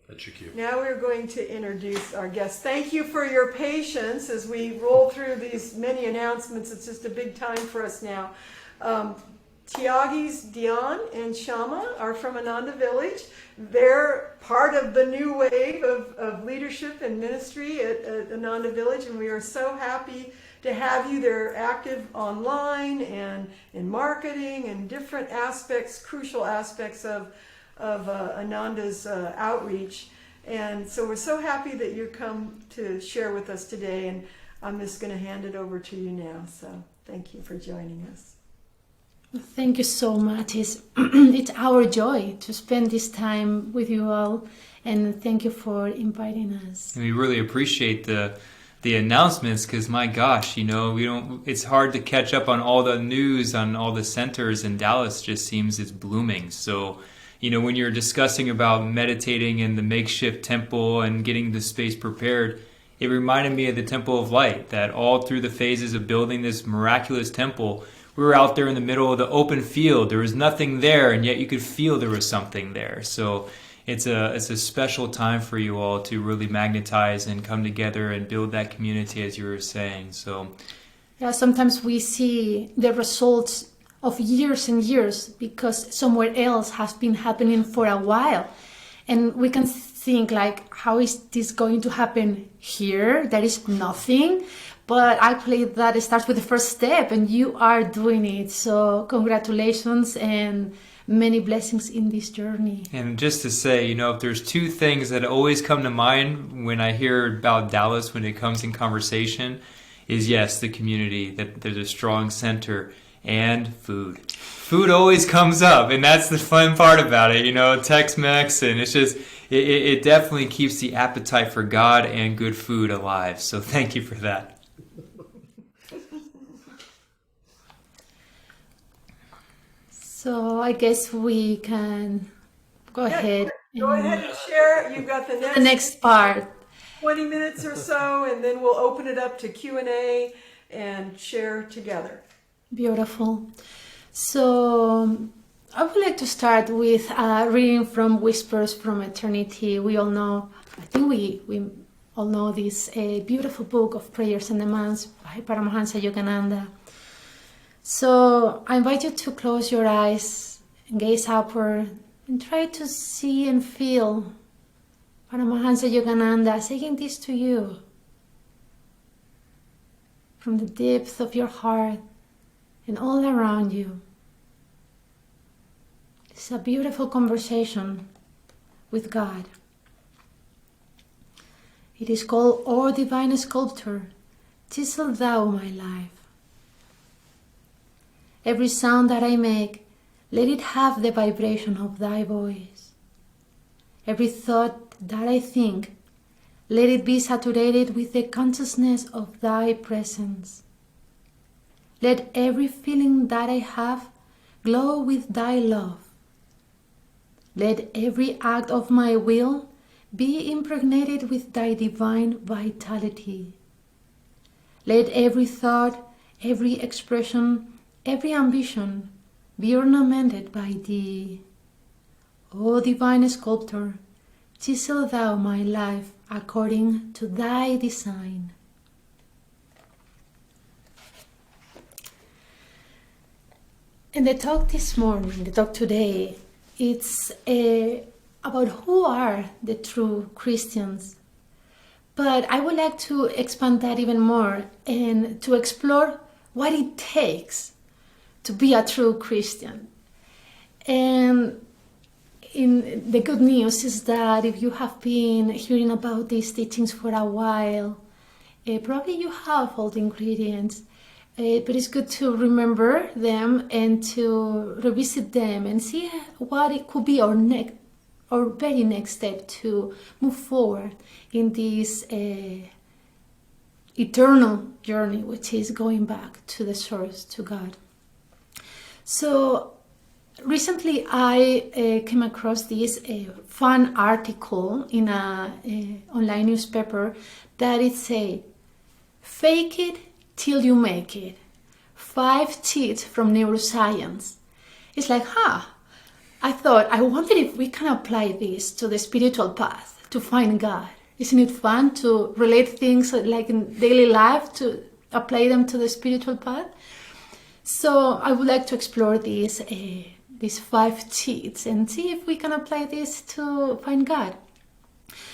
That's your cue. Now we're going to introduce our guests. Thank you for your patience as we roll through these many announcements. It's just a big time for us now. Tyagis, Dhyan, and Shayma are from Ananda Village. They're part of the new wave of leadership and ministry at Ananda Village, and we are so happy to have you. They're active online and in marketing and different aspects, crucial aspects of Ananda's outreach. And so we're so happy that you come to share with us today, and I'm just going to hand it over to you now. So thank you for joining us. Thank you so much. It's our joy to spend this time with you all, and thank you for inviting us. And we really appreciate the announcements, because my gosh, it's hard to catch up on all the news on all the centers, and Dallas just seems it's blooming. So, when you're discussing about meditating in the makeshift temple and getting the space prepared, it reminded me of the Temple of Light, that all through the phases of building this miraculous temple, we were out there in the middle of the open field. There was nothing there, and yet you could feel there was something there. So it's a special time for you all to really magnetize and come together and build that community, as you were saying. So yeah, sometimes we see the results of years and years because somewhere else has been happening for a while, and we can think like, how is this going to happen here? There is nothing. But actually that starts with the first step, and you are doing it. So congratulations and many blessings in this journey. And just to say, if there's two things that always come to mind when I hear about Dallas when it comes in conversation, is yes, the community, that there's a strong center, and food. Food always comes up, and that's the fun part about it, Tex-Mex, and it's just, it definitely keeps the appetite for God and good food alive. So thank you for that. So I guess we can go ahead. Go ahead and share. You've got the next part. 20 minutes or so, and then we'll open it up to Q&A and share together. Beautiful. So I would like to start with reading from Whispers from Eternity. We all know, I think we all know this beautiful book of prayers and demands by Paramahansa Yogananda. So I invite you to close your eyes and gaze upward and try to see and feel Paramahansa Yogananda saying this to you from the depth of your heart and all around you. It's a beautiful conversation with God. It is called, O Divine Sculptor, chisel thou my life. Every sound that I make, let it have the vibration of thy voice. Every thought that I think, let it be saturated with the consciousness of thy presence. Let every feeling that I have glow with thy love. Let every act of my will be impregnated with thy divine vitality. Let every thought, every expression, every ambition be ornamented by thee. O Divine Sculptor, chisel thou my life according to thy design. And the talk this morning, the talk today, it's about who are the true Christians. But I would like to expand that even more and to explore what it takes to be a true Christian. And the good news is that if you have been hearing about these teachings for a while, probably you have all the ingredients, but it's good to remember them and to revisit them and see what it could be our very next step to move forward in this eternal journey, which is going back to the source, to God. So recently I came across this fun article in an online newspaper that it said, "Fake it till you make it. 5 tips from neuroscience." It's like, I thought, I wonder if we can apply this to the spiritual path, to find God. Isn't it fun to relate things like in daily life, to apply them to the spiritual path? So I would like to explore these 5 cheats and see if we can apply this to find God.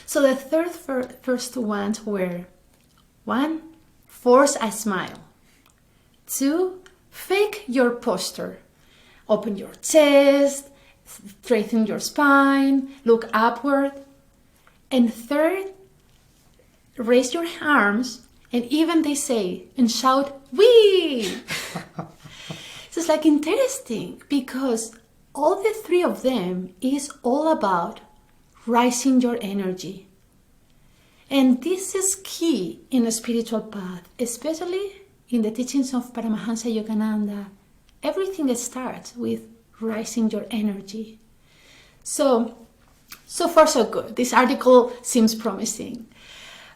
So the first ones were: 1, force a smile. 2, fake your posture. Open your chest, straighten your spine, look upward. And 3rd, raise your arms, and even they say, and shout, "Wee!" So it's like interesting because all the 3 of them is all about rising your energy. And this is key in a spiritual path, especially in the teachings of Paramahansa Yogananda. Everything starts with rising your energy. So far so good. This article seems promising.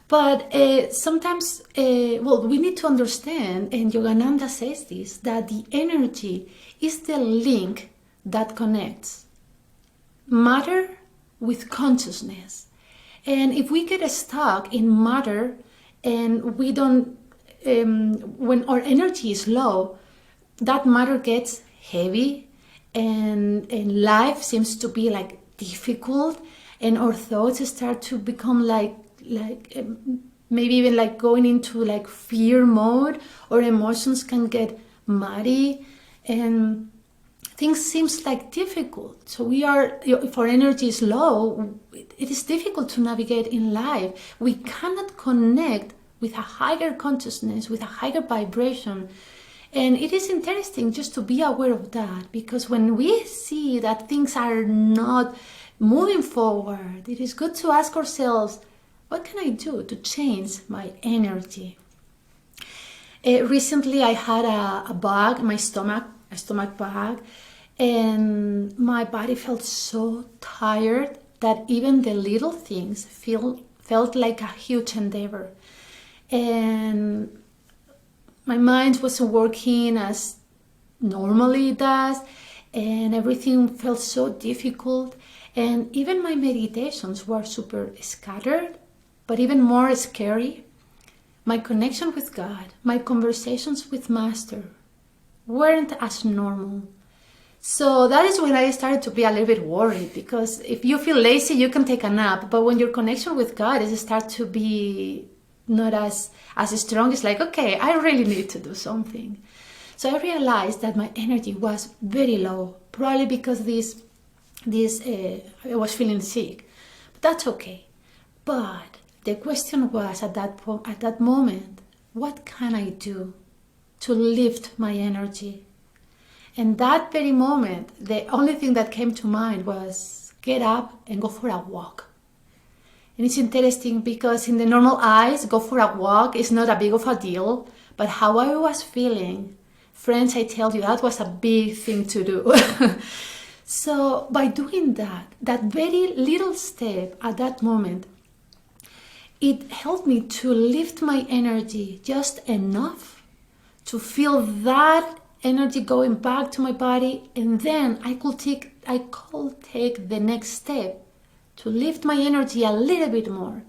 But sometimes, we need to understand, and Yogananda says this, that the energy is the link that connects matter with consciousness. And if we get stuck in matter and we don't, when our energy is low, that matter gets heavy and life seems to be like difficult, and our thoughts start to become like maybe even like going into like fear mode, or emotions can get muddy and things seems like difficult. So if our energy is low, it is difficult to navigate in life. We cannot connect with a higher consciousness, with a higher vibration. And it is interesting just to be aware of that, because when we see that things are not moving forward, it is good to ask ourselves, what can I do to change my energy? Recently I had a bug in my stomach, a stomach bug, and my body felt so tired that even the little things felt like a huge endeavor. And my mind wasn't working as normally it does, and everything felt so difficult. And even my meditations were super scattered, but even more scary. My connection with God, my conversations with Master weren't as normal. So that is when I started to be a little bit worried, because if you feel lazy, you can take a nap. But when your connection with God is start to be not as strong, it's like, okay, I really need to do something. So I realized that my energy was very low, probably because I was feeling sick. But that's okay. But the question was at that moment, what can I do to lift my energy? And that very moment, the only thing that came to mind was get up and go for a walk. And it's interesting because in the normal eyes, go for a walk is not a big of a deal. But how I was feeling, friends, I tell you, that was a big thing to do. So by doing that very little step at that moment, it helped me to lift my energy just enough to feel that energy going back to my body, and then I could take the next step to lift my energy a little bit more.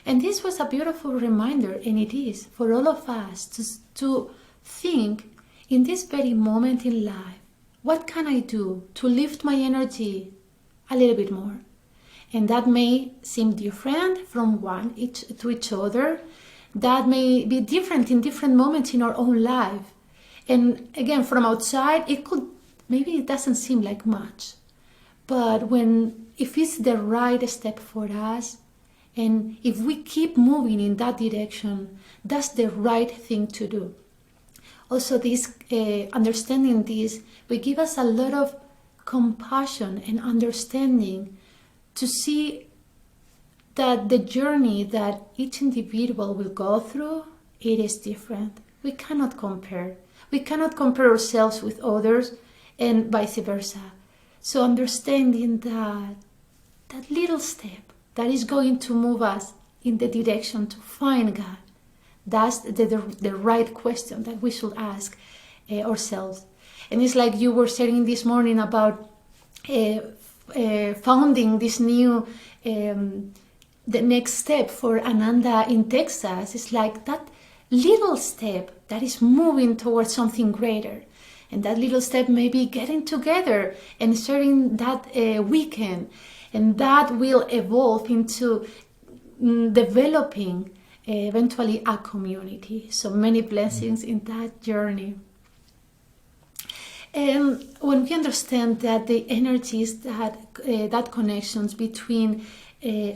And this was a beautiful reminder, and it is for all of us to think in this very moment in life, what can I do to lift my energy a little bit more? And that may seem different from to each other. That may be different in different moments in our own life. And again, from outside, maybe it doesn't seem like much. But if it's the right step for us, and if we keep moving in that direction, that's the right thing to do. Also, understanding this will give us a lot of compassion and understanding to see that the journey that each individual will go through, it is different. We cannot compare. We cannot compare ourselves with others, and vice versa. So understanding that little step that is going to move us in the direction to find God, that's the right question that we should ask ourselves. And it's like you were saying this morning about founding this new, the next step for Ananda in Texas is like that little step that is moving towards something greater. And that little step may be getting together and sharing that weekend. And that will evolve into developing eventually a community. So many blessings in that journey. And when we understand that the energies that connections between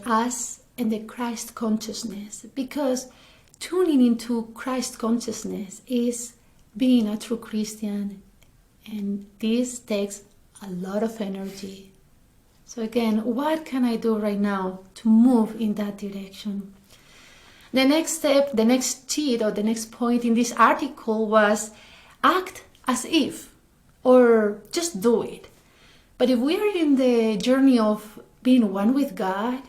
us and the Christ consciousness, because tuning into Christ consciousness is being a true Christian, and this takes a lot of energy. So again, what can I do right now to move in that direction? The next step, the next cheat or the next point in this article was act as if, or just do it. But if we are in the journey of being one with God,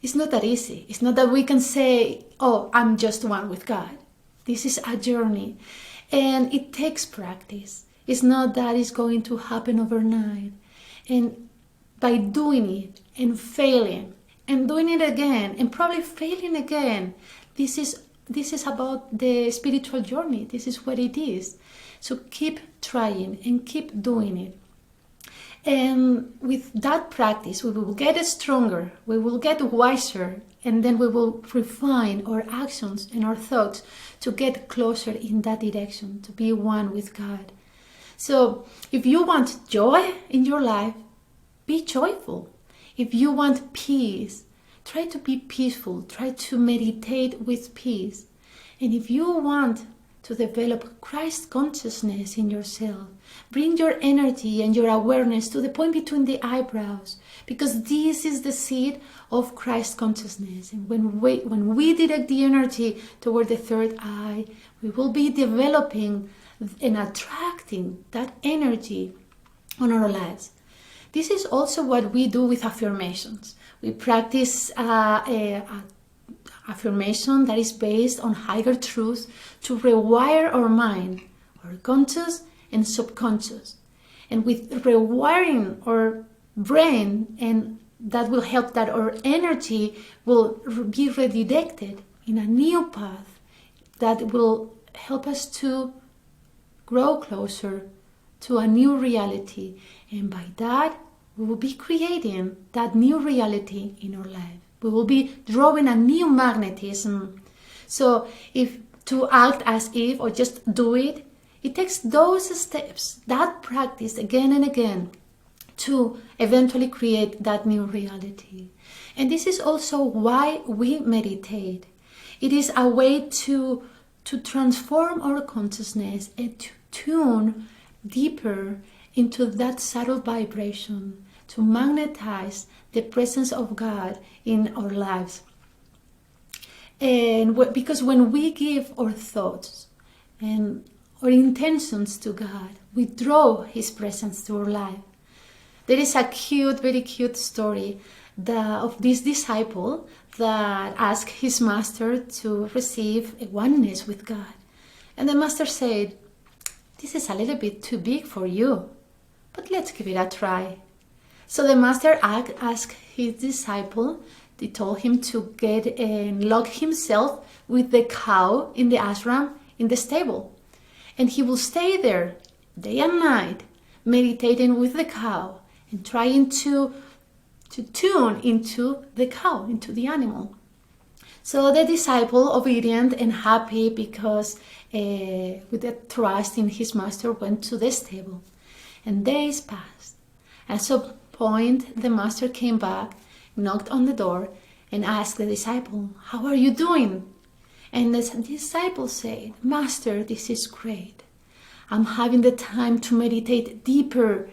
it's not that easy. It's not that we can say, oh, I'm just one with God. This is a journey. And it takes practice. It's not that it's going to happen overnight. And by doing it and failing and doing it again and probably failing again, this is about the spiritual journey. This is what it is. So keep trying and keep doing it. And with that practice, we will get stronger, we will get wiser, and then we will refine our actions and our thoughts to get closer in that direction, to be one with God. So if you want joy in your life, be joyful. If you want peace, try to be peaceful. Try to meditate with peace. And if you want to develop Christ consciousness in yourself, bring your energy and your awareness to the point between the eyebrows, because this is the seed of Christ consciousness. And when we direct the energy toward the third eye, we will be developing and attracting that energy on our lives. This is also what we do with affirmations. We practice affirmation that is based on higher truth to rewire our mind, our conscious and subconscious. And with rewiring our brain, and that will help that our energy will be redirected in a new path that will help us to grow closer to a new reality. And by that, we will be creating that new reality in our life. We will be drawing a new magnetism. So if to act as if or just do it, it takes those steps, that practice again and again to eventually create that new reality. And this is also why we meditate. It is a way to transform our consciousness and to tune deeper into that subtle vibration, to magnetize the presence of God in our lives. And because when we give our thoughts and our intentions to God, we draw His presence to our life. There is a very cute story of this disciple that asked his master to receive a oneness with God. And the master said, "This is a little bit too big for you, but let's give it a try." So the master asked his disciple, they told him to get and lock himself with the cow in the ashram in the stable. And he will stay there day and night, meditating with the cow and trying to tune into the cow, into the animal. So the disciple, obedient and happy because with the trust in his master, went to the stable. And days passed. At some point, the master came back, knocked on the door, and asked the disciple, "How are you doing?" And the disciple said, "Master, this is great. I'm having the time to meditate deeper,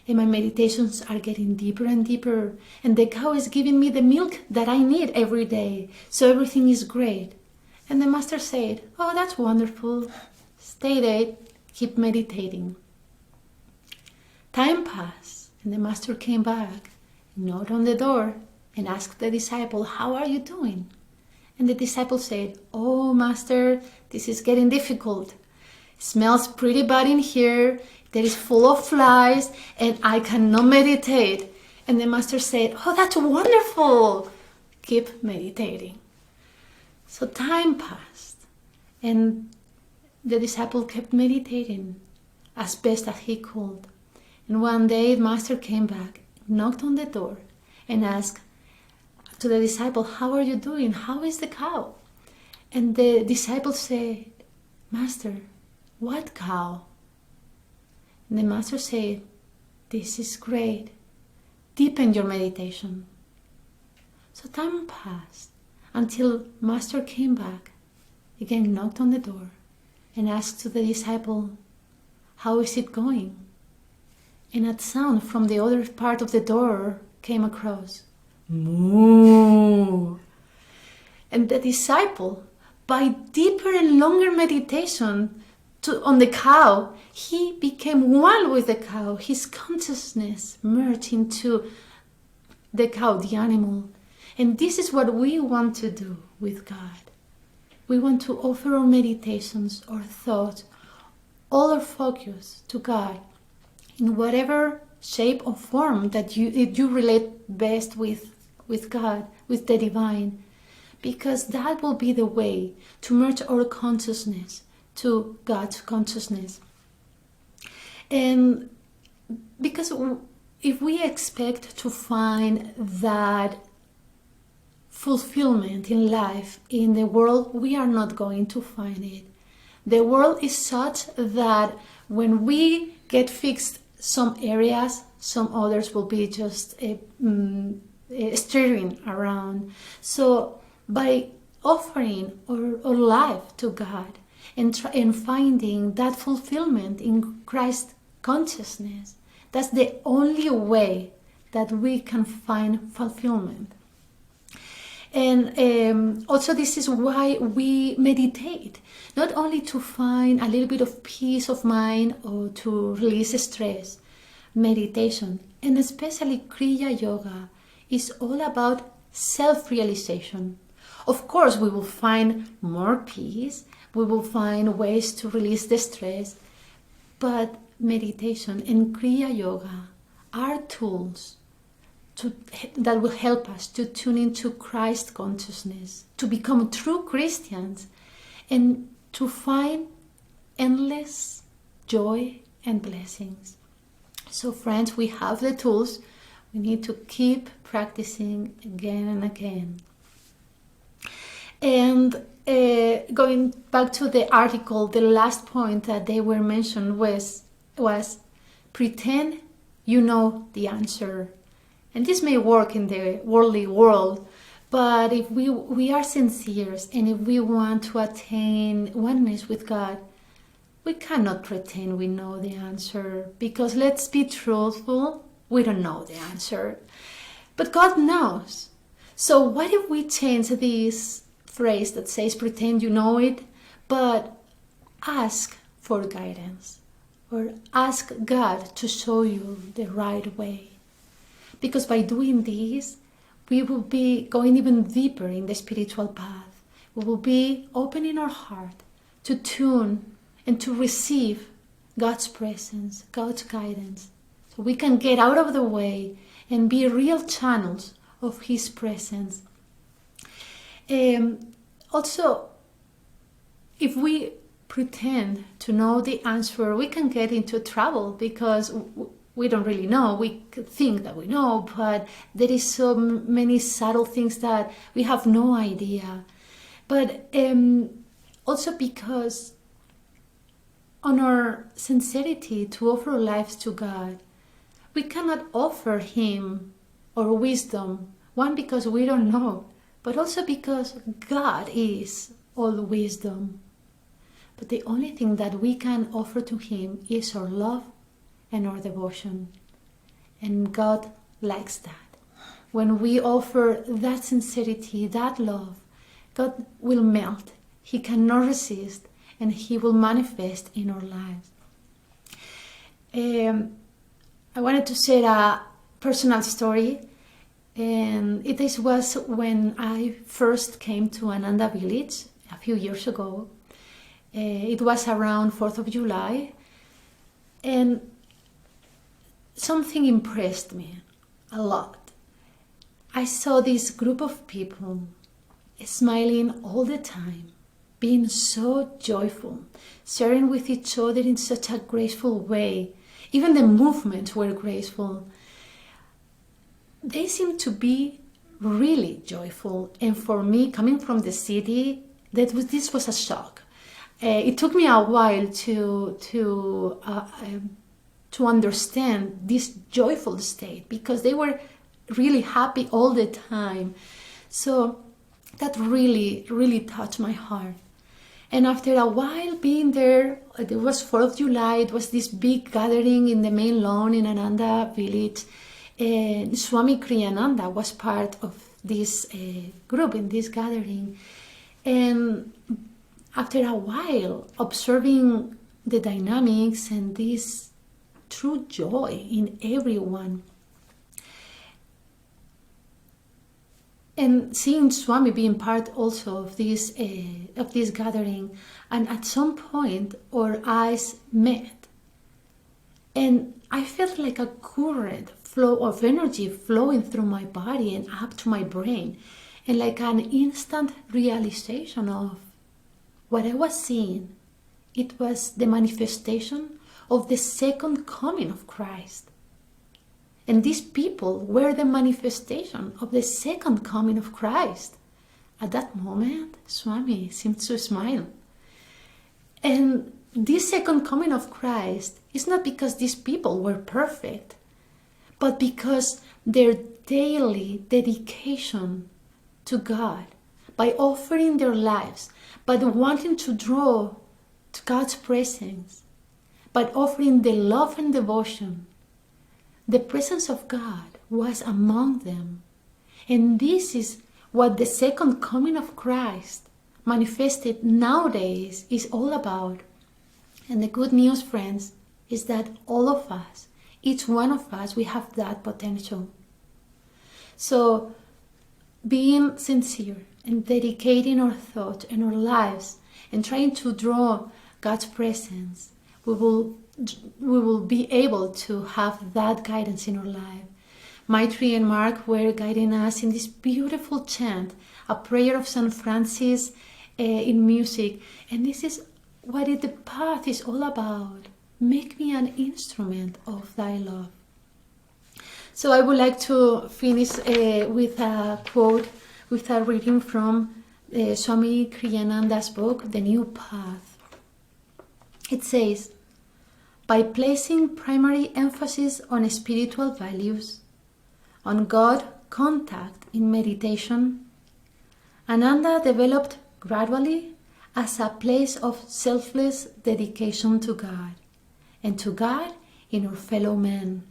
and my meditations are getting deeper and deeper, and the cow is giving me the milk that I need every day, so everything is great." And the master said, "Oh, that's wonderful. Stay there, keep meditating." Time passed, and the master came back, knocked on the door, and asked the disciple, "How are you doing?" And the disciple said, "Oh, master, this is getting difficult. It smells pretty bad in here. that is full of flies and I cannot meditate. And the master said, oh, that's wonderful. Keep meditating. So time passed and the disciple kept meditating as best as he could. And one day the master came back, knocked on the door and asked to the disciple, how are you doing? How is the cow? And the disciple said, Master, what cow? And the master said, this is great. Deepen your meditation. So time passed until master came back, again knocked on the door and asked to the disciple, how is it going? And a sound from the other part of the door came across. Moo. And the disciple, by deeper and longer meditation on the cow, he became one with the cow. His consciousness merged into the cow, the animal. And this is what we want to do with God. We want to offer our meditations, our thoughts, all our focus to God in whatever shape or form that you relate best with God, with the divine, because that will be the way to merge our consciousness to God's consciousness. And because if we expect to find that fulfillment in life, in the world, we are not going to find it. The world is such that when we get fixed some areas, some others will be just stirring around. So by offering our life to God and finding that fulfillment in Christ consciousness, that's the only way that we can find fulfillment. And also this is why we meditate, not only to find a little bit of peace of mind or to release stress. Meditation, and especially Kriya Yoga, is all about self-realization. Of course, we will find more peace, we will find ways to release the stress, but meditation and Kriya Yoga are tools that will help us to tune into Christ consciousness, to become true Christians, and to find endless joy and blessings. So friends, we have the tools. We need to keep practicing again and again. And going back to the article, the last point that they were mentioned was pretend you know the answer. And this may work in the worldly world, but if we are sincere and if we want to attain oneness with God, we cannot pretend we know the answer, because let's be truthful, we don't know the answer. But God knows. So what if we change this phrase that says pretend you know it, but ask for guidance, or ask God to show you the right way? Because by doing this, we will be going even deeper in the spiritual path. We will be opening our heart to tune and to receive God's presence, God's guidance. So we can get out of the way and be real channels of His presence. Also, if we pretend to know the answer, we can get into trouble because we don't really know. We think that we know, but there is so many subtle things that we have no idea. But also because on our sincerity to offer our lives to God, we cannot offer Him our wisdom. One, because we don't know, but also because God is all wisdom. But the only thing that we can offer to Him is our love and our devotion. And God likes that. When we offer that sincerity, that love, God will melt. He cannot resist, and He will manifest in our lives. I wanted to share a personal story, and it was when I first came to Ananda village a few years ago. It was around 4th of July, And something impressed me a lot. I saw this group of people smiling all the time, being so joyful, sharing with each other in such a graceful way. Even the movements were graceful. They seemed to be really joyful. And for me, coming from the city, this was a shock. It took me a while to understand this joyful state, because they were really happy all the time. So that really, really touched my heart. And after a while being there, it was 4th of July, it was this big gathering in the main lawn in Ananda village. And Swami Kriyananda was part of this group in this gathering. And after a while, observing the dynamics and this true joy in everyone, and seeing Swami being part also of this gathering, and at some point our eyes met, and I felt like a current flow of energy flowing through my body and up to my brain, and like an instant realization of what I was seeing. It was the manifestation of the second coming of Christ. And these people were the manifestation of the second coming of Christ. At that moment, Swami seemed to smile. And this second coming of Christ is not because these people were perfect, but because their daily dedication to God, by offering their lives, by wanting to draw to God's presence, by offering the love and devotion, the presence of God was among them. And this is what the second coming of Christ manifested nowadays is all about. And the good news, friends, is that all of us, each one of us, we have that potential. So being sincere and dedicating our thoughts and our lives and trying to draw God's presence, we will be able to have that guidance in our life. Maitri and Mark were guiding us in this beautiful chant, a prayer of St. Francis in music. And this is what the path is all about. Make me an instrument of thy love. So I would like to finish with a quote, with a reading from Swami Kriyananda's book, The New Path. It says, by placing primary emphasis on spiritual values, on God contact in meditation, Ananda developed gradually as a place of selfless dedication to God, and to God in our fellow men.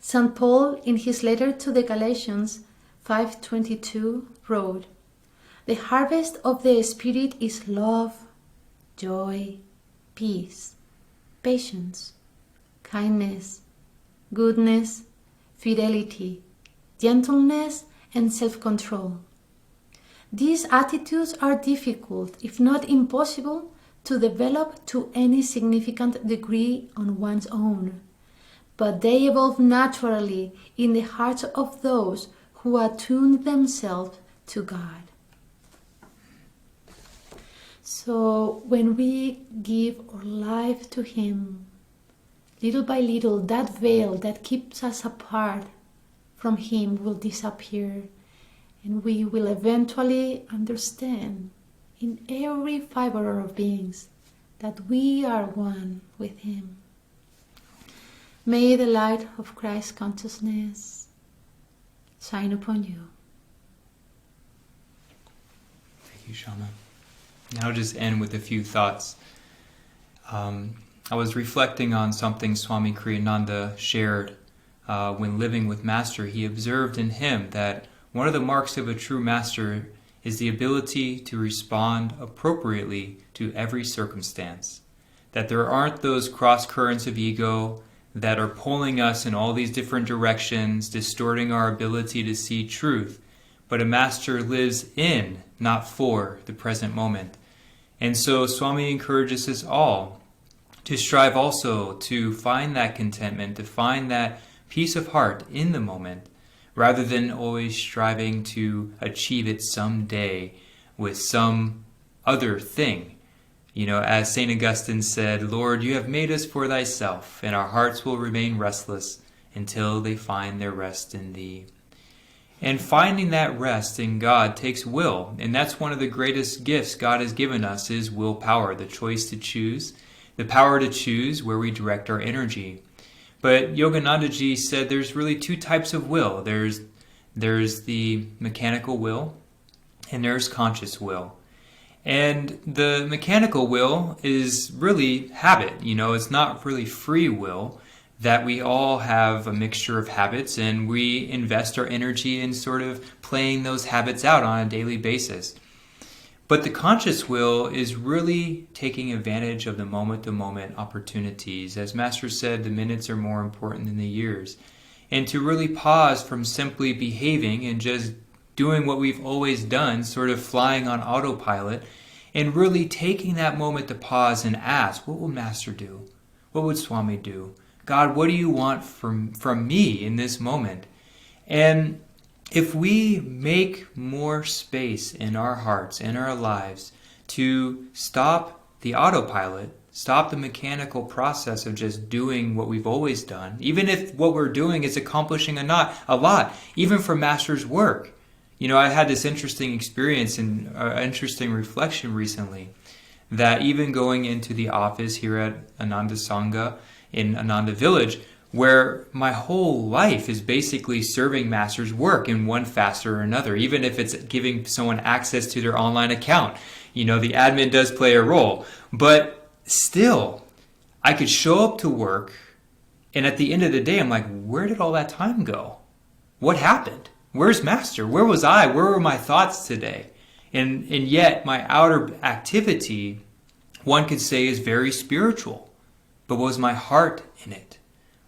St. Paul, in his letter to the Galatians 5:22, wrote, the harvest of the Spirit is love, joy, peace, patience, kindness, goodness, fidelity, gentleness, and self-control. These attitudes are difficult, if not impossible, to develop to any significant degree on one's own, but they evolve naturally in the hearts of those who attune themselves to God. So when we give our life to Him, little by little, that veil that keeps us apart from Him will disappear, and we will eventually understand in every fiber of our beings that we are one with Him. May the light of Christ's consciousness shine upon you. Thank you, Shayma. I'll just end with a few thoughts. I was reflecting on something Swami Kriyananda shared when living with Master. He observed in him that one of the marks of a true Master is the ability to respond appropriately to every circumstance. That there aren't those cross currents of ego that are pulling us in all these different directions, distorting our ability to see truth. But a Master lives in, not for, the present moment. And so Swami encourages us all to strive also to find that contentment, to find that peace of heart in the moment, rather than always striving to achieve it someday with some other thing. As St. Augustine said, Lord, you have made us for thyself, and our hearts will remain restless until they find their rest in thee. And finding that rest in God takes will, and that's one of the greatest gifts God has given us is willpower, the choice to choose, the power to choose where we direct our energy. But Yoganandaji said there's really two types of will. There's the mechanical will, and there's conscious will. And the mechanical will is really habit. It's not really free will, that we all have a mixture of habits and we invest our energy in sort of playing those habits out on a daily basis. But the conscious will is really taking advantage of the moment-to-moment opportunities. As Master said, the minutes are more important than the years. And to really pause from simply behaving and just doing what we've always done, sort of flying on autopilot, and really taking that moment to pause and ask, what will Master do? What would Swami do? God, what do you want from me in this moment? And if we make more space in our hearts, in our lives, to stop the autopilot, stop the mechanical process of just doing what we've always done, even if what we're doing is accomplishing a lot, even for Master's work. I had this interesting experience and interesting reflection recently, that even going into the office here at Ananda Sangha in Ananda Village, where my whole life is basically serving Master's work in one facet or another, even if it's giving someone access to their online account. The admin does play a role, but still, I could show up to work, and at the end of the day, I'm like, where did all that time go? What happened? Where's Master? Where was I? Where were my thoughts today? And yet, my outer activity, one could say, is very spiritual. But was my heart in it?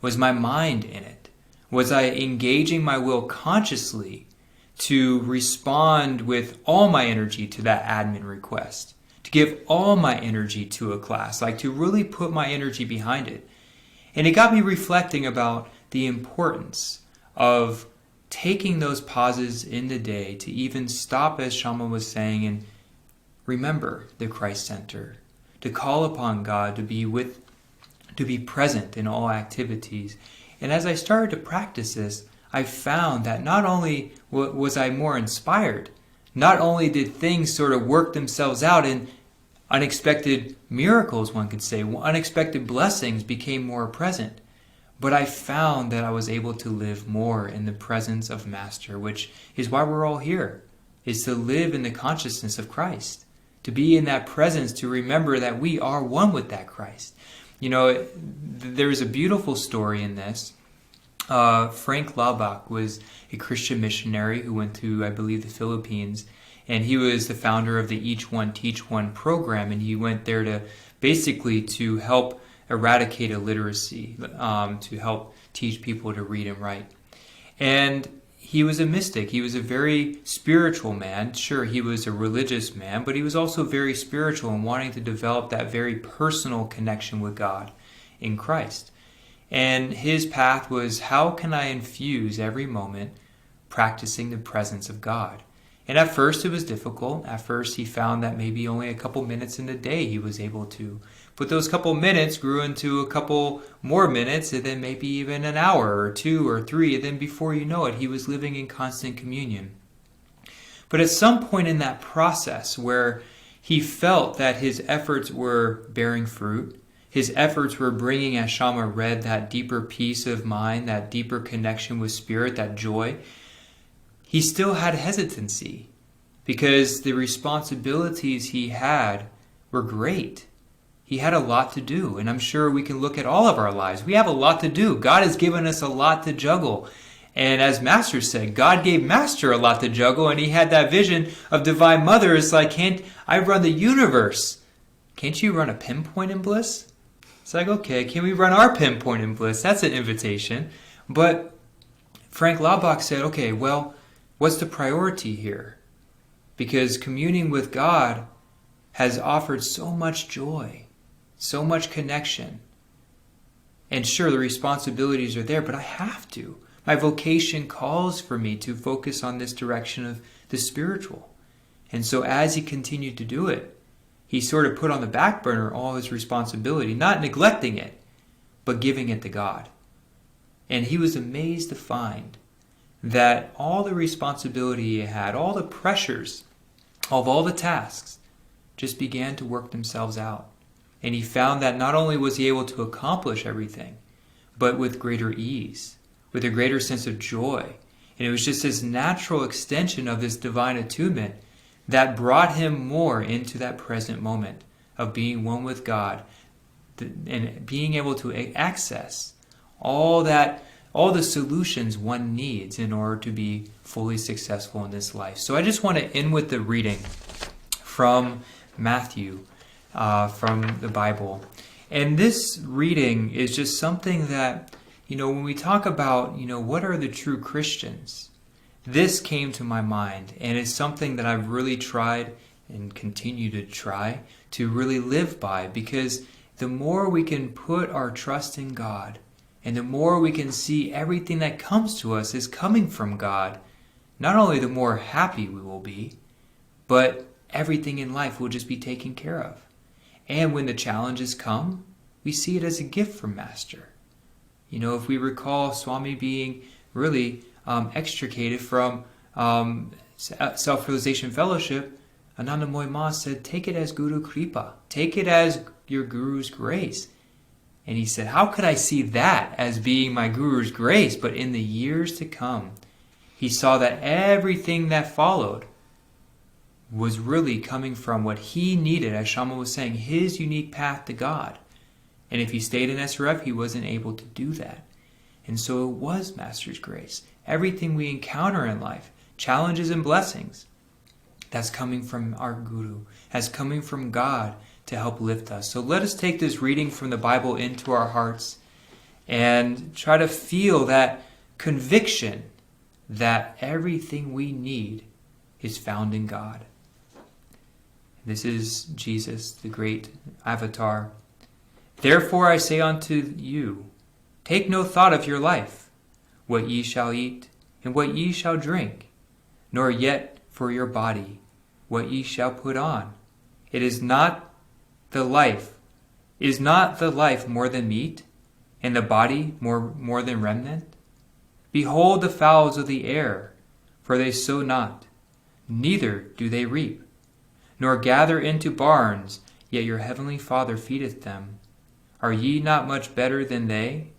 Was my mind in it? Was I engaging my will consciously to respond with all my energy to that admin request? To give all my energy to a class, like to really put my energy behind it. And it got me reflecting about the importance of taking those pauses in the day to even stop, as Shayma was saying, and remember the Christ Center, to call upon God to be present in all activities. And as I started to practice this, I found that not only was I more inspired, not only did things sort of work themselves out in unexpected miracles, one could say, unexpected blessings became more present, but I found that I was able to live more in the presence of Master, which is why we're all here, is to live in the consciousness of Christ, to be in that presence, to remember that we are one with that Christ. There's a beautiful story in this. Frank Laubach was a Christian missionary who went to, I believe, the Philippines, and he was the founder of the Each One Teach One program, and he went there to help eradicate illiteracy, to help teach people to read and write. And he was a mystic. He was a very spiritual man. Sure, he was a religious man, but he was also very spiritual and wanting to develop that very personal connection with God in Christ. And his path was, how can I infuse every moment practicing the presence of God? And at first it was difficult. At first he found that maybe only a couple minutes in the day he was able to. But those couple minutes grew into a couple more minutes, and then maybe even an hour or 2 or 3, and then before you know it, he was living in constant communion. But at some point in that process where he felt that his efforts were bearing fruit, his efforts were bringing, as Shayma read, that deeper peace of mind, that deeper connection with Spirit, that joy, he still had hesitancy because the responsibilities he had were great. He had a lot to do, and I'm sure we can look at all of our lives. We have a lot to do. God has given us a lot to juggle. And as Master said, God gave Master a lot to juggle, and he had that vision of Divine Mother. It's like, can't I run the universe? Can't you run a pinpoint in bliss? It's like, okay, can we run our pinpoint in bliss? That's an invitation. But Frank Laubach said, okay, well, what's the priority here? Because communing with God has offered so much joy, so much connection. And sure, the responsibilities are there, but I have to. My vocation calls for me to focus on this direction of the spiritual. And so as he continued to do it, he sort of put on the back burner all his responsibility, not neglecting it, but giving it to God. And he was amazed to find that all the responsibility he had, all the pressures of all the tasks, just began to work themselves out. And he found that not only was he able to accomplish everything, but with greater ease, with a greater sense of joy. And it was just this natural extension of this divine attunement that brought him more into that present moment of being one with God and being able to access all the solutions one needs in order to be fully successful in this life. So I just want to end with the reading from Matthew, from the Bible. And this reading is just something that, when we talk about, what are the true Christians? This came to my mind, and it's something that I've really tried and continue to try to really live by, because the more we can put our trust in God, and the more we can see everything that comes to us is coming from God, not only the more happy we will be, but everything in life will just be taken care of. And when the challenges come, we see it as a gift from Master. If we recall Swami being really extricated from Self-Realization Fellowship, Anandamoy Ma said, take it as Guru Kripa. Take it as your Guru's grace. And he said, how could I see that as being my Guru's grace? But in the years to come, he saw that everything that followed was really coming from what he needed, as Shayma was saying, his unique path to God. And if he stayed in SRF, he wasn't able to do that. And so it was Master's grace. Everything we encounter in life, challenges and blessings, that's coming from our Guru, that's coming from God to help lift us. So let us take this reading from the Bible into our hearts and try to feel that conviction that everything we need is found in God. This is Jesus, the great avatar. Therefore I say unto you, take no thought of your life, what ye shall eat, and what ye shall drink, nor yet for your body, what ye shall put on. Is not the life more than meat, and the body more than remnant? Behold the fowls of the air, for they sow not, neither do they reap, nor gather into barns, yet your heavenly Father feedeth them. Are ye not much better than they?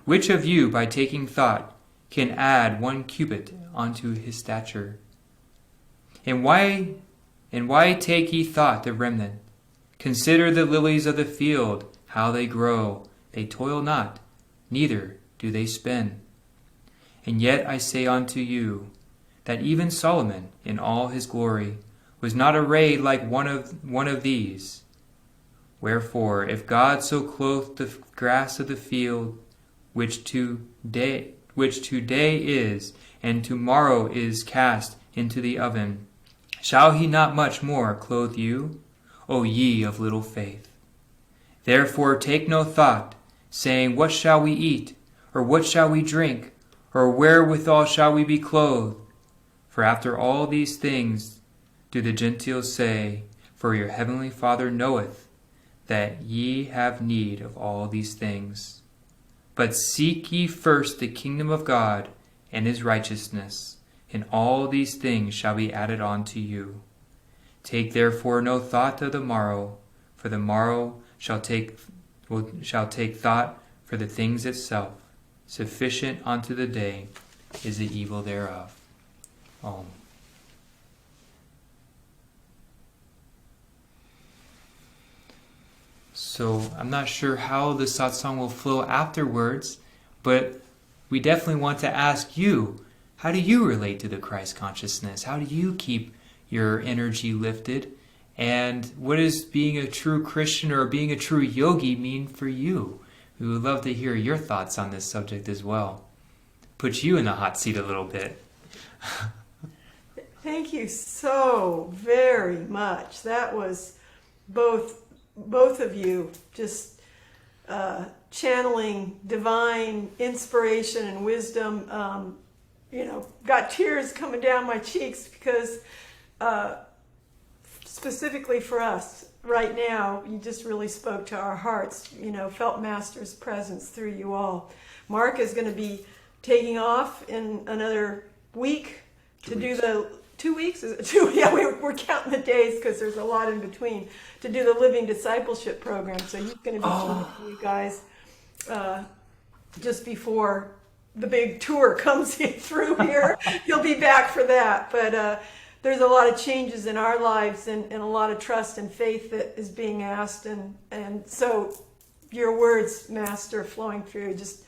Which of you, by taking thought, can add 1 cubit unto his stature? And why take ye thought the remnant? Consider the lilies of the field, how they grow. They toil not, neither do they spin. And yet I say unto you, that even Solomon, in all his glory, was not arrayed like one of these. Wherefore, if God so clothed the grass of the field, which today is, and tomorrow is cast into the oven, shall he not much more clothe you, O ye of little faith? Therefore take no thought, saying, what shall we eat, or what shall we drink, or wherewithal shall we be clothed? For after all these things do the Gentiles say, for your heavenly Father knoweth that ye have need of all these things. But seek ye first the kingdom of God and his righteousness, and all these things shall be added unto you. Take therefore no thought of the morrow, for the morrow shall take thought for the things itself. Sufficient unto the day is the evil thereof. Om. So I'm not sure how the satsang will flow afterwards, but we definitely want to ask you, how do you relate to the Christ consciousness? How do you keep your energy lifted? And what does being a true Christian or being a true yogi mean for you? We would love to hear your thoughts on this subject as well. Put you in the hot seat a little bit. Thank you so very much. That was both both of you just channeling divine inspiration and wisdom. Got tears coming down my cheeks because specifically for us right now, you just really spoke to our hearts, felt Master's presence through you all. Mark is going to be taking off in another week to do the 2 weeks. Is it 2? Yeah, we're counting the days because there's a lot in between to do the Living Discipleship program. So he's going to be joining you guys just before the big tour comes through here. You'll be back for that. But there's a lot of changes in our lives and a lot of trust and faith that is being asked. And so your words, Master, flowing through, just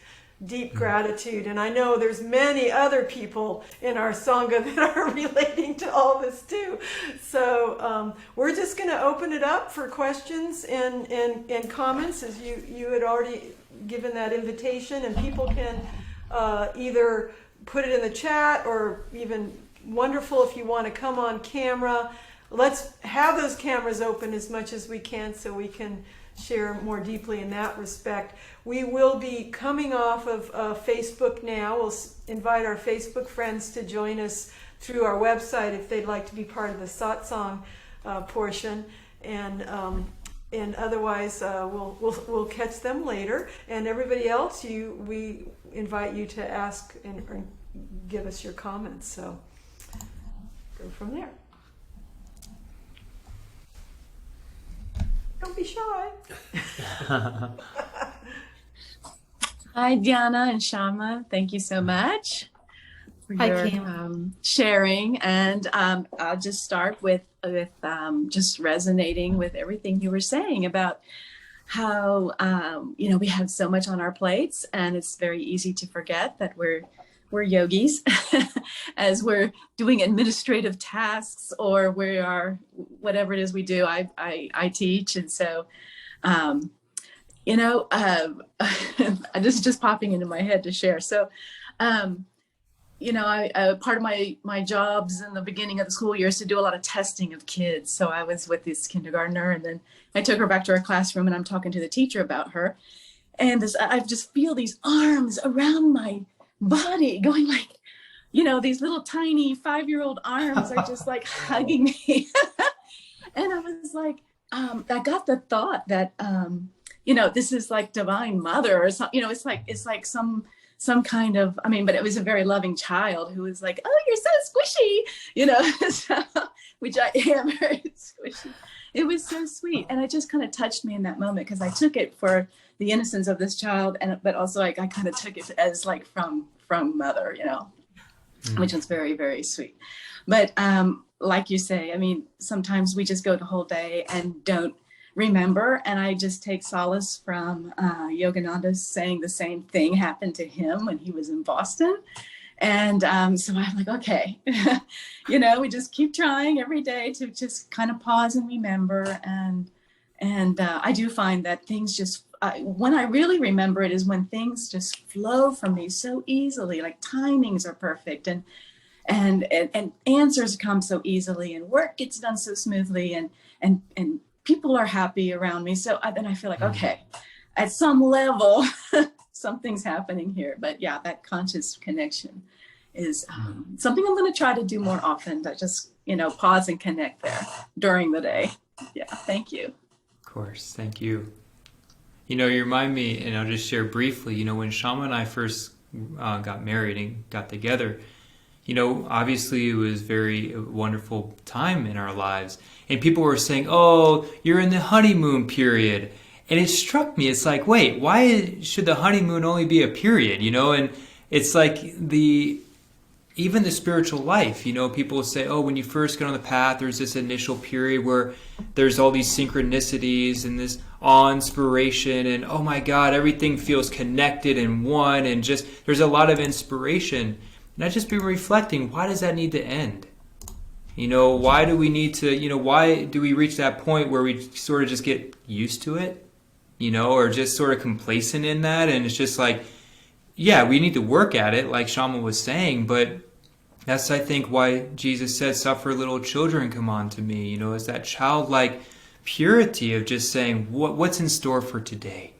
deep gratitude. And I know there's many other people in our Sangha that are relating to all this too. So we're just going to open it up for questions and comments, as you had already given that invitation, and people can either put it in the chat, or even wonderful if you want to come on camera. Let's have those cameras open as much as we can so we can share more deeply in that respect. We will be coming off of Facebook now. We'll invite our Facebook friends to join us through our website if they'd like to be part of the Satsang portion, and otherwise we'll catch them later. And everybody else, we invite you to ask and give us your comments. So go from there. Don't be shy. Hi, Diana and Shayma. Thank you so much for your sharing. And I'll just start with just resonating with everything you were saying about how, we have so much on our plates, and it's very easy to forget that we're yogis as we're doing administrative tasks, or we are whatever it is we do. I teach, and so this is just popping into my head to share. So part of my jobs in the beginning of the school year is to do a lot of testing of kids. So I was with this kindergartner, and then I took her back to her classroom, and I'm talking to the teacher about her, and I just feel these arms around my body going like, these little tiny 5-year-old arms are just like hugging me. And I was like, I got the thought that, this is like Divine Mother or something, it's like some kind of, but it was a very loving child who was like, oh, you're so squishy, so, which I am very squishy. It was so sweet. And it just kind of touched me in that moment, because I took it for the innocence of this child, but also I kind of took it as like from Mother, which was very, very sweet. But like you say, sometimes we just go the whole day and don't remember. And I just take solace from Yogananda saying the same thing happened to him when he was in Boston. And so I'm like, okay, we just keep trying every day to just kind of pause and remember. And I do find that things just, when I really remember it is when things just flow from me so easily, like timings are perfect, and answers come so easily, and work gets done so smoothly, and people are happy around me. So then I feel like, okay, at some level, something's happening here. But yeah, that conscious connection is something I'm going to try to do more often, to just, pause and connect there during the day. Yeah, thank you. Of course, thank you. You remind me, and I'll just share briefly, when Shayma and I first got married and got together, obviously it was very wonderful time in our lives. And people were saying, oh, you're in the honeymoon period. And it struck me, it's like, wait, why should the honeymoon only be a period, And it's like even the spiritual life, people say, oh, when you first get on the path, there's this initial period where there's all these synchronicities and this awe-inspiration, and oh my God, everything feels connected and one, and just there's a lot of inspiration. And I've just been reflecting, why does that need to end? Why do we need to, why do we reach that point where we sort of just get used to it, or just sort of complacent in that? And it's just like, yeah, we need to work at it, like Shayma was saying, but that's, I think, why Jesus said, suffer little children come on to me, is that childlike purity of just saying, what's in store for today?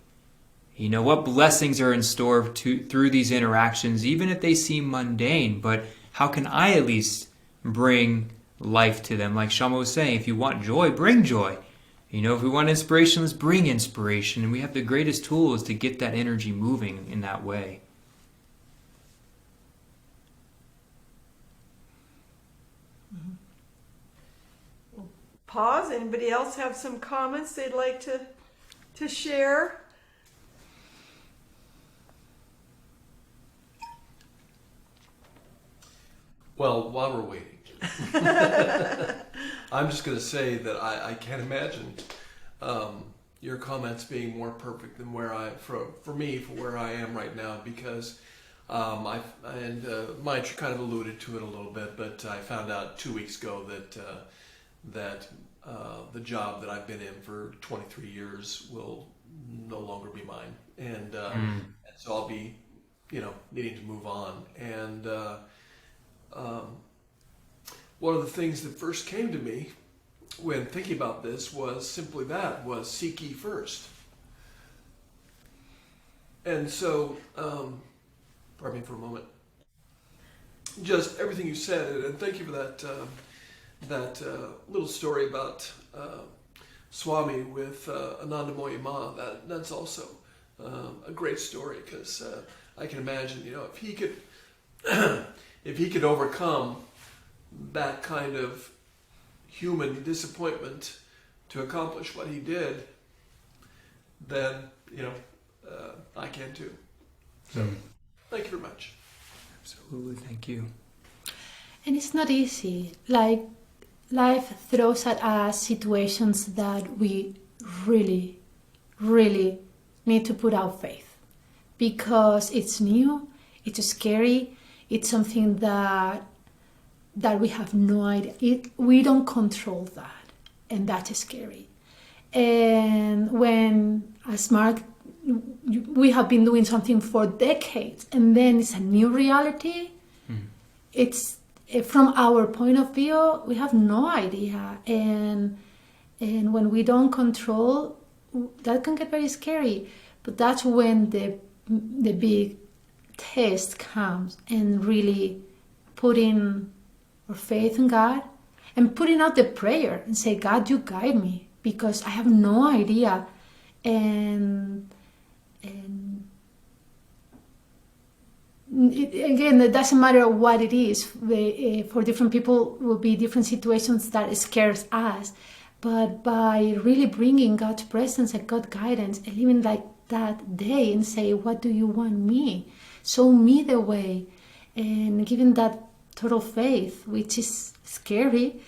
You know, what blessings are in store through these interactions, even if they seem mundane, but how can I at least bring life to them? Like Shayma was saying, if you want joy, bring joy. You know, if we want inspiration, let's bring inspiration. And we have the greatest tools to get that energy moving in that way. Pause. Anybody else have some comments they'd like to share? Well, while we're waiting, I'm just going to say that I can't imagine your comments being more perfect than for me, for where I am right now, because Mike kind of alluded to it a little bit, but I found out 2 weeks ago that the job that I've been in for 23 years will no longer be mine, and so I'll be, needing to move on. And one of the things that first came to me when thinking about this was simply was seek ye first. And so, pardon me for a moment, just everything you said, and thank you for that little story about Swami with Anandamoyi Ma. That's also a great story, because I can imagine, if he could if he could overcome that kind of human disappointment to accomplish what he did, then I can too. So thank you very much. Absolutely, thank you. And it's not easy. Like, life throws at us situations that we really, really need to put our faith, because it's new, it's scary, it's something that we have no idea. We don't control that, and that's scary. And when, as Mark, we have been doing something for decades, and then it's a new reality. It's, from our point of view, we have no idea, and when we don't control, that can get very scary. But that's when the big test comes, and really putting our faith in God and putting out the prayer and say, God, you guide me, because I have no idea. And again, it doesn't matter what it is. For different people, will be different situations that scares us. But by really bringing God's presence and God's guidance, and living like that day, and say, what do you want me? Show me the way. And giving that total faith, which is scary,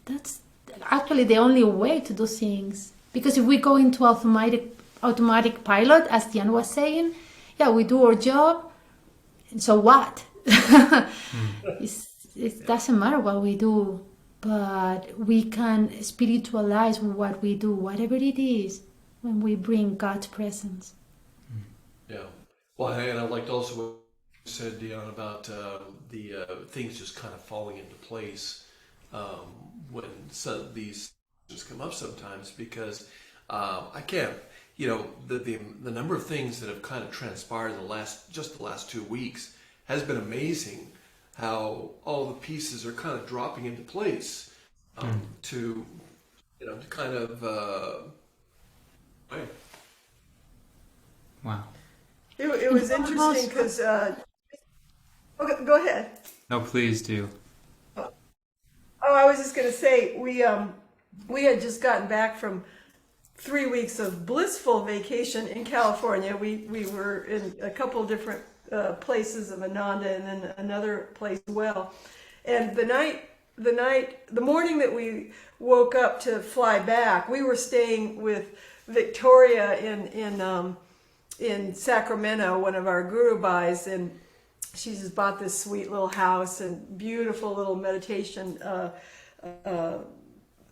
that's actually the only way to do things. Because if we go into automatic pilot, as Dhyan was saying, we do our job, and so what? It doesn't matter what we do, but we can spiritualize what we do, whatever it is, when we bring God's presence. Yeah. Well, and I liked also what you said, Dhyan, about the things just kind of falling into place when these things come up sometimes, because I can't, the number of things that have kind of transpired in the last 2 weeks has been amazing. How all the pieces are kind of dropping into place to kind of. Wow. It was interesting because. Okay, go ahead. No, please do. Oh, I was just going to say we had just gotten back from 3 weeks of blissful vacation in California. We were in a couple different places of Ananda, and then another place as well. And the morning that we woke up to fly back, we were staying with Victoria in Sacramento, one of our guru bhais, and she just bought this sweet little house and beautiful little meditation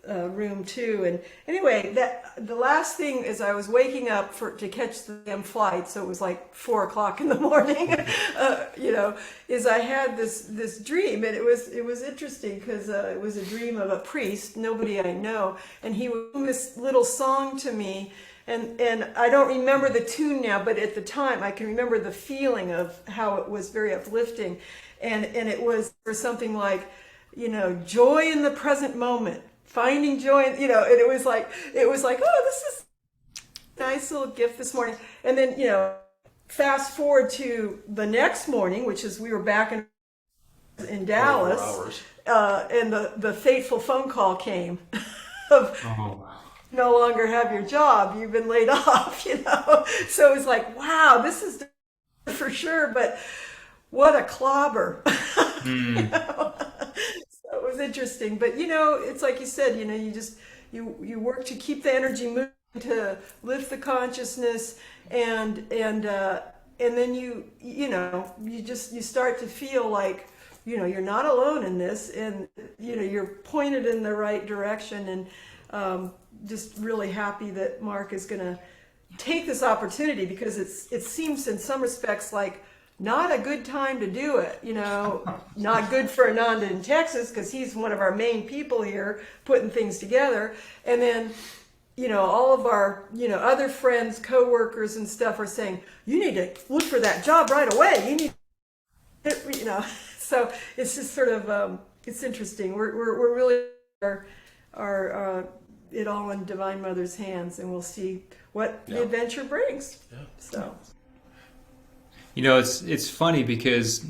room too. And anyway, that the last thing is I was waking up to catch the damn flight, so it was like 4 o'clock in the morning. Is I had this dream, and it was interesting because it was a dream of a priest, nobody I know, and he was singing this little song to me. And I don't remember the tune now, but at the time I can remember the feeling of how it was very uplifting. And it was for something like, joy in the present moment, finding joy, and it was like, oh, this is a nice little gift this morning. And then, fast forward to the next morning, which is we were back in Dallas, and the fateful phone call came of, no longer have your job, you've been laid off, So it was like, wow, this is for sure, but what a clobber. So it was interesting. But it's like you said, you work to keep the energy moving, to lift the consciousness, and then you start to feel like you're not alone in this, and you're pointed in the right direction. And just really happy that Mark is going to take this opportunity, because it seems in some respects like not a good time to do it. Not good for Ananda in Texas, because he's one of our main people here putting things together. And then, all of our, other friends, co-workers and stuff are saying, you need to look for that job right away. You need, so it's just sort of, it's interesting. We're really are it all in Divine Mother's hands, and we'll see what the adventure brings. Yeah. So, it's funny because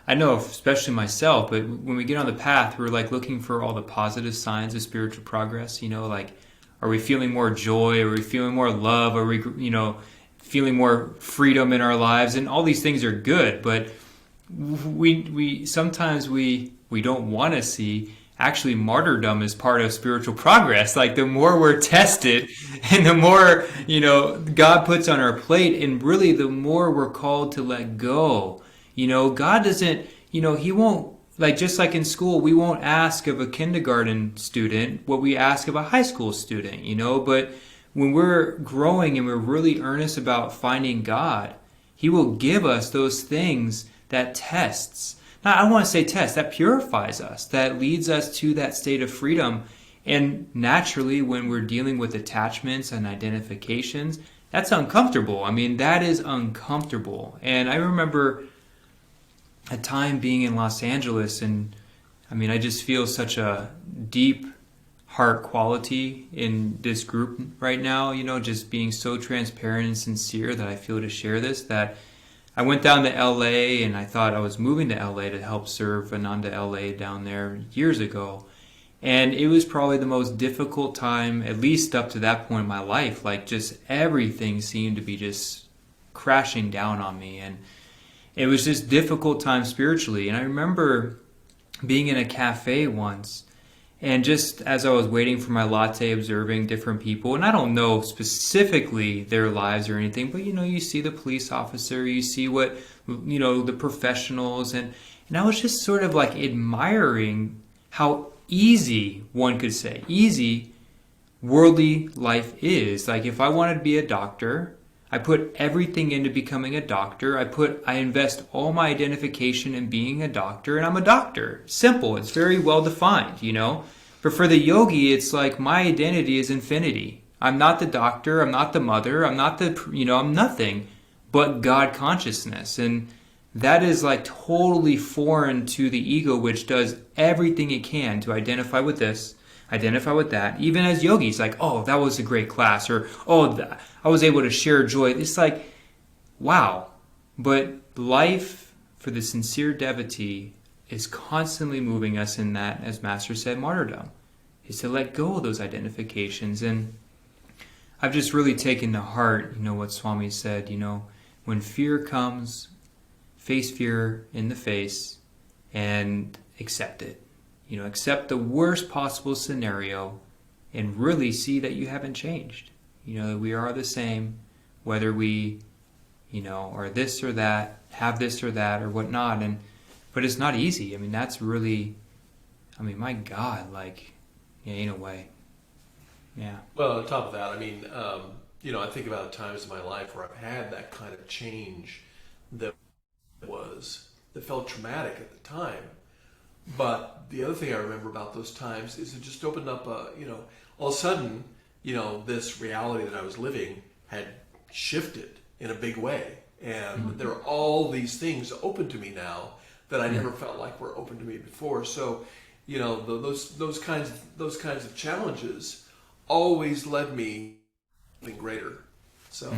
I know, especially myself, but when we get on the path, we're like looking for all the positive signs of spiritual progress. Like, are we feeling more joy? Are we feeling more love? Are we, feeling more freedom in our lives? And all these things are good, but we sometimes we don't want to see. Actually, martyrdom is part of spiritual progress. Like, the more we're tested and the more, God puts on our plate, and really the more we're called to let go. God doesn't, he won't, like, just like in school, we won't ask of a kindergarten student what we ask of a high school student, but when we're growing and we're really earnest about finding God, he will give us those things that tests. Now, I want to say test, that purifies us, that leads us to that state of freedom. And naturally, when we're dealing with attachments and identifications, that's uncomfortable. I mean, that is uncomfortable. And I remember a time being in Los Angeles, and I just feel such a deep heart quality in this group right now, just being so transparent and sincere that I feel to share this, that I went down to LA, and I thought I was moving to LA to help serve Ananda LA down there years ago. And it was probably the most difficult time, at least up to that point in my life. Like, just everything seemed to be just crashing down on me. And it was just difficult time spiritually. And I remember being in a cafe once, and just as I was waiting for my latte, observing different people, and I don't know specifically their lives or anything, but you see the police officer, you see what, the professionals, and I was just sort of like admiring how easy, one could say, easy worldly life is. Like, if I wanted to be a doctor, I put everything into becoming a doctor. I invest all my identification in being a doctor, and I'm a doctor. Simple. It's very well defined, But for the yogi, it's like, my identity is infinity. I'm not the doctor. I'm not the mother. I'm not I'm nothing but God consciousness. And that is like totally foreign to the ego, which does everything it can to identify with this, identify with that. Even as yogis, like, oh, that was a great class, or, oh, I was able to share joy. It's like, wow. But life for the sincere devotee is constantly moving us in that, as Master said, martyrdom, is to let go of those identifications. And I've just really taken to heart, what Swami said, when fear comes, face fear in the face and accept it. Accept the worst possible scenario and really see that you haven't changed. That we are the same, whether we, are this or that, have this or that or whatnot. But it's not easy. That's really, my God, like, Yeah, in a way. Yeah. Well, on top of that, I mean, I think about times in my life where I've had that kind of change that felt traumatic at the time. But the other thing I remember about those times is it just opened up all of a sudden, this reality that I was living had shifted in a big way. And there are all these things open to me now that I never felt like were open to me before. So, those kinds of challenges always led me to something greater. So.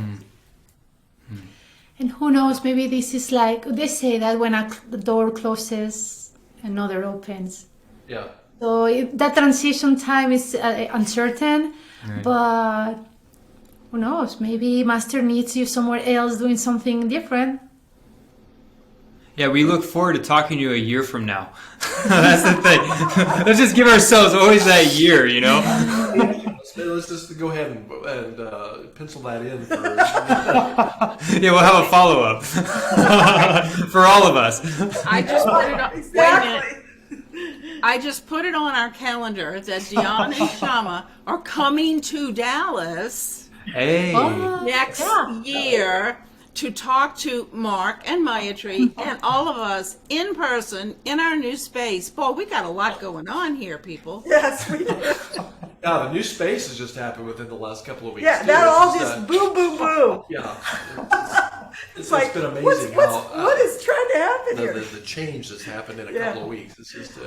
And who knows, maybe this is like, they say that when the door closes, another opens. Yeah. So that transition time is uncertain, Right. but who knows, maybe Master needs you somewhere else doing something different. Yeah, we look forward to talking to you a year from now. That's the thing. Let's just give ourselves always that year, Let's just go ahead and pencil that in for. Yeah, we'll have a follow-up for all of us. I just put it on. Exactly. Wait a minute. I just put it on our calendar that Dhyan and Shayma are coming to Dallas Hey. next year to talk to Mark and Mayatri and all of us in person in our new space. Boy, we got a lot going on here, people. Yes, we do. Now, the new space has just happened within the last couple of weeks. Yeah, too. that all It's just boom, boom, boom. Yeah. It's like, been amazing what is trying to happen here? the change that's happened in a Yeah. couple of weeks. It's just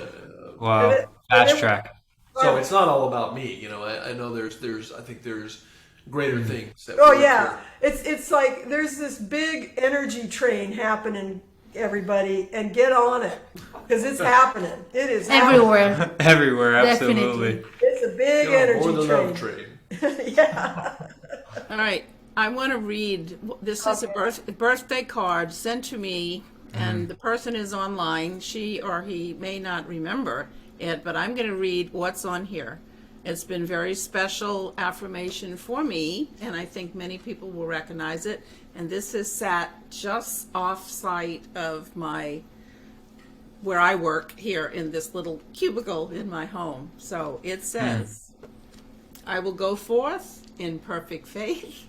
Wow. And Fast track. so it's not all about me. I know I think there's greater things that. Oh will yeah, occur. it's like there's this big energy train happening, everybody, and get on it because it's happening. It is Everywhere. Everywhere, absolutely. Definitely. It's a big Get on energy board the train. love train. Yeah. All right, I want to read. This is a birthday card sent to me, and the person is online. She or he may not remember it, but I'm going to read what's on here. It's been very special affirmation for me, and I think many people will recognize it. And this is sat just off site of where I work here in this little cubicle in my home. So it says, I will go forth in perfect faith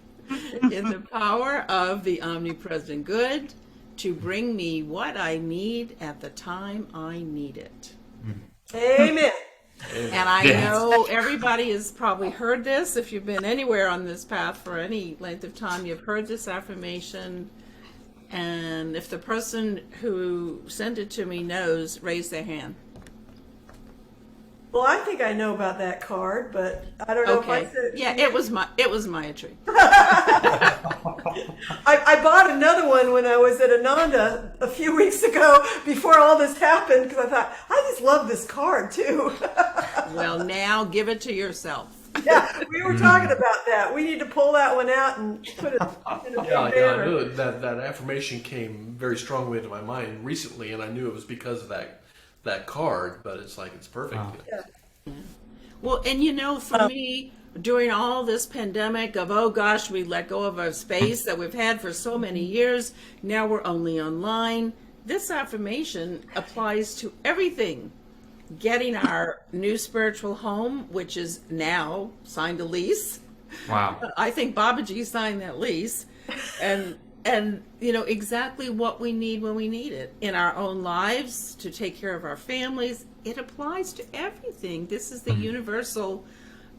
in the power of the omnipresent good to bring me what I need at the time I need it. Amen. And I Yes. know everybody has probably heard this. If you've been anywhere on this path for any length of time, you've heard this affirmation. And if the person who sent it to me knows, raise their hand. Well, I think I know about that card, but I don't know if I Okay. said. Yeah, it was Mayatri. I bought another one when I was at Ananda a few weeks ago before all this happened because I thought I just love this card too. Well, now give it to yourself. Yeah, we were talking about that. We need to pull that one out and put it in a big Yeah, I banner. knew that affirmation came very strongly into my mind recently, and I knew it was because of that card. But it's like it's perfect. Wow. Well, and for me, during all this pandemic of, oh gosh, we let go of our space that we've had for so many years. Now we're only online. This affirmation applies to everything. Getting our new spiritual home, which is now signed a lease. Wow. I think Babaji signed that lease. And exactly what we need when we need it in our own lives to take care of our families. It applies to everything. This is the universal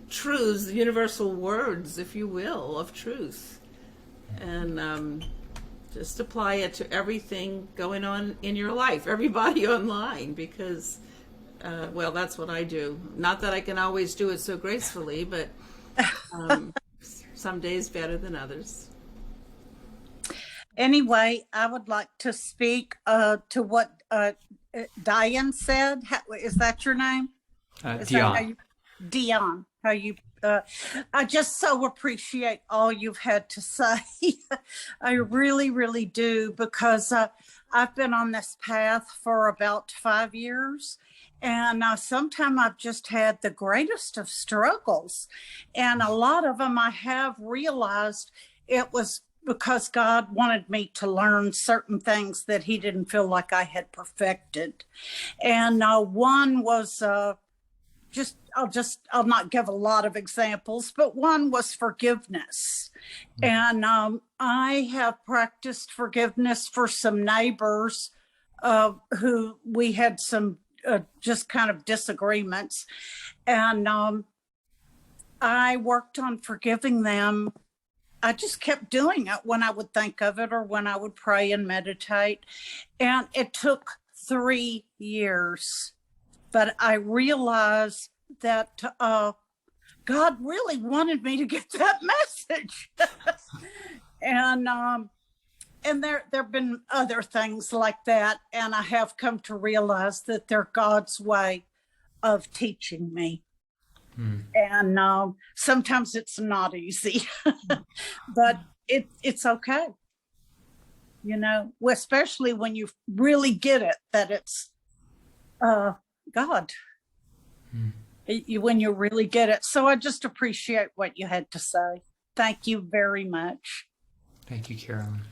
truths, the universal words, if you will, of truth. And just apply it to everything going on in your life, everybody online, because, that's what I do. Not that I can always do it so gracefully, but some days better than others. Anyway, I would like to speak to what Dhyan said. Is that your name? Is that how Dhyan. you, Dhyan, how you? I just so appreciate all you've had to say. I really, really do, because I've been on this path for about 5 years. And sometimes I've just had the greatest of struggles. And a lot of them I have realized it was because God wanted me to learn certain things that he didn't feel like I had perfected. And one was I'll not give a lot of examples, but one was forgiveness. And I have practiced forgiveness for some neighbors who we had some just kind of disagreements. And I worked on forgiving them. I just kept doing it when I would think of it or when I would pray and meditate. And it took 3 years. But I realized that God really wanted me to get that message. And there have been other things like that. And I have come to realize that they're God's way of teaching me. And sometimes it's not easy, but it's okay. You know, especially when you really get it, that it's God. When you really get it. So I just appreciate what you had to say. Thank you very much. Thank you, Carolyn.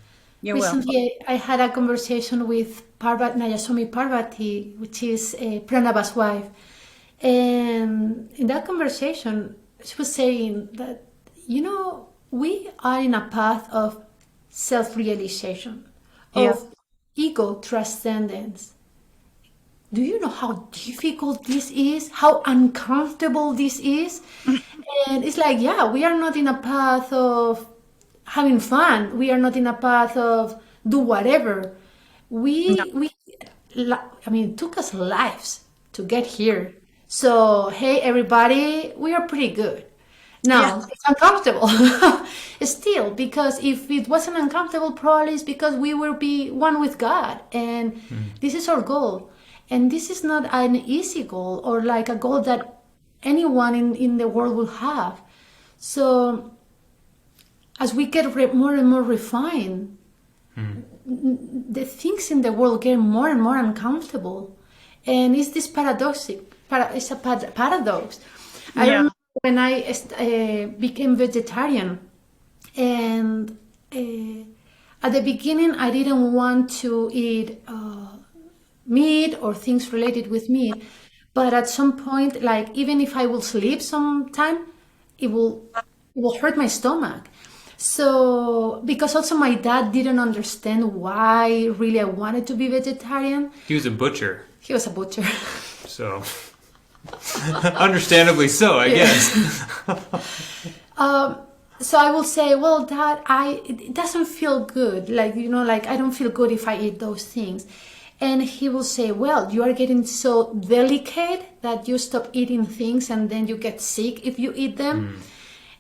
You're welcome. Recently, I had a conversation with Nayaswami Parvati, which is Pranava's wife. And in that conversation, she was saying that, you know, we are in a path of self-realization, of ego transcendence. Do you know how difficult this is? How uncomfortable this is? And it's like, yeah, we are not in a path of having fun. We are not in a path of do whatever. I mean, it took us lives to get here. So, hey, everybody, we are pretty good. Now, it's uncomfortable still, because if it wasn't uncomfortable, probably it's because we will be one with God. And this is our goal. And this is not an easy goal or like a goal that anyone in the world will have. So, as we get more and more refined, the things in the world get more and more uncomfortable. And it's this it's a paradox. I remember when I became vegetarian, and at the beginning I didn't want to eat meat or things related with meat, but at some point, like even if I will sleep sometime, it will hurt my stomach. So, because also my dad didn't understand why really I wanted to be vegetarian. He was a butcher. He was a butcher. So, understandably so, I guess. So I will say, well, Dad, it doesn't feel good. Like, you know, like I don't feel good if I eat those things. And he will say, well, you are getting so delicate that you stop eating things and then you get sick if you eat them.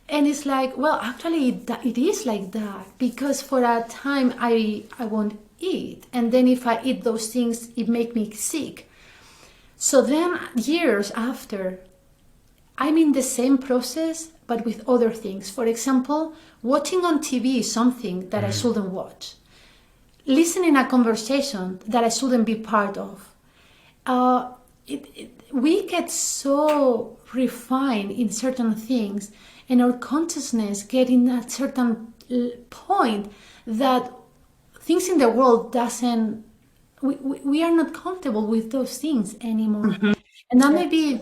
And it's like, well, actually, it is like that, because for a time I won't eat. And then if I eat those things, it makes me sick. So then years after, I'm in the same process, but with other things. For example, watching on TV is something that I shouldn't watch. Listening a conversation that I shouldn't be part of. We get so refined in certain things, and our consciousness getting at a certain point that things in the world doesn't, we are not comfortable with those things anymore. And that may be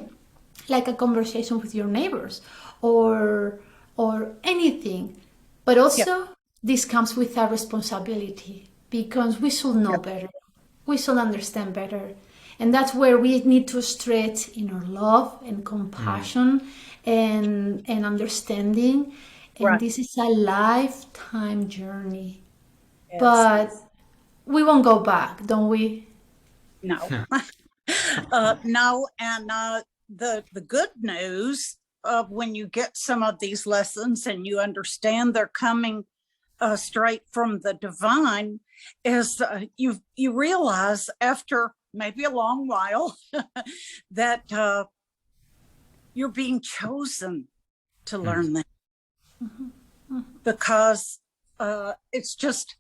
like a conversation with your neighbors or anything. But also this comes with a responsibility, because we should know better. We should understand better. And that's where we need to stretch in our love and compassion and understanding. And this is a lifetime journey. Yes. But we won't go back, don't we? No. No, and the good news of when you get some of these lessons and you understand they're coming straight from the divine is you realize after maybe a long while that you're being chosen to learn that. Because it's just,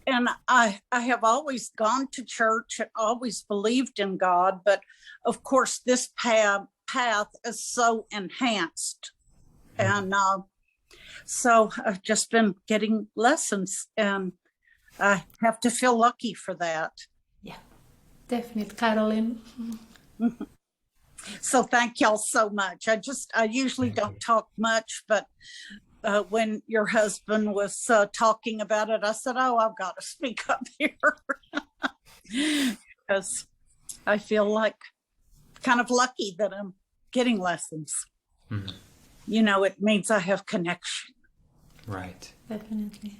and I have always gone to church and always believed in God, but of course this path is so enhanced. And so I've just been getting lessons, and I have to feel lucky for that. Yeah, definitely, Carolyn. So thank y'all so much. I usually don't talk much, but when your husband was talking about it, I said, oh, I've got to speak up here because I feel like kind of lucky that I'm getting lessons. Mhm. You know, it means I have connection. Right. Definitely.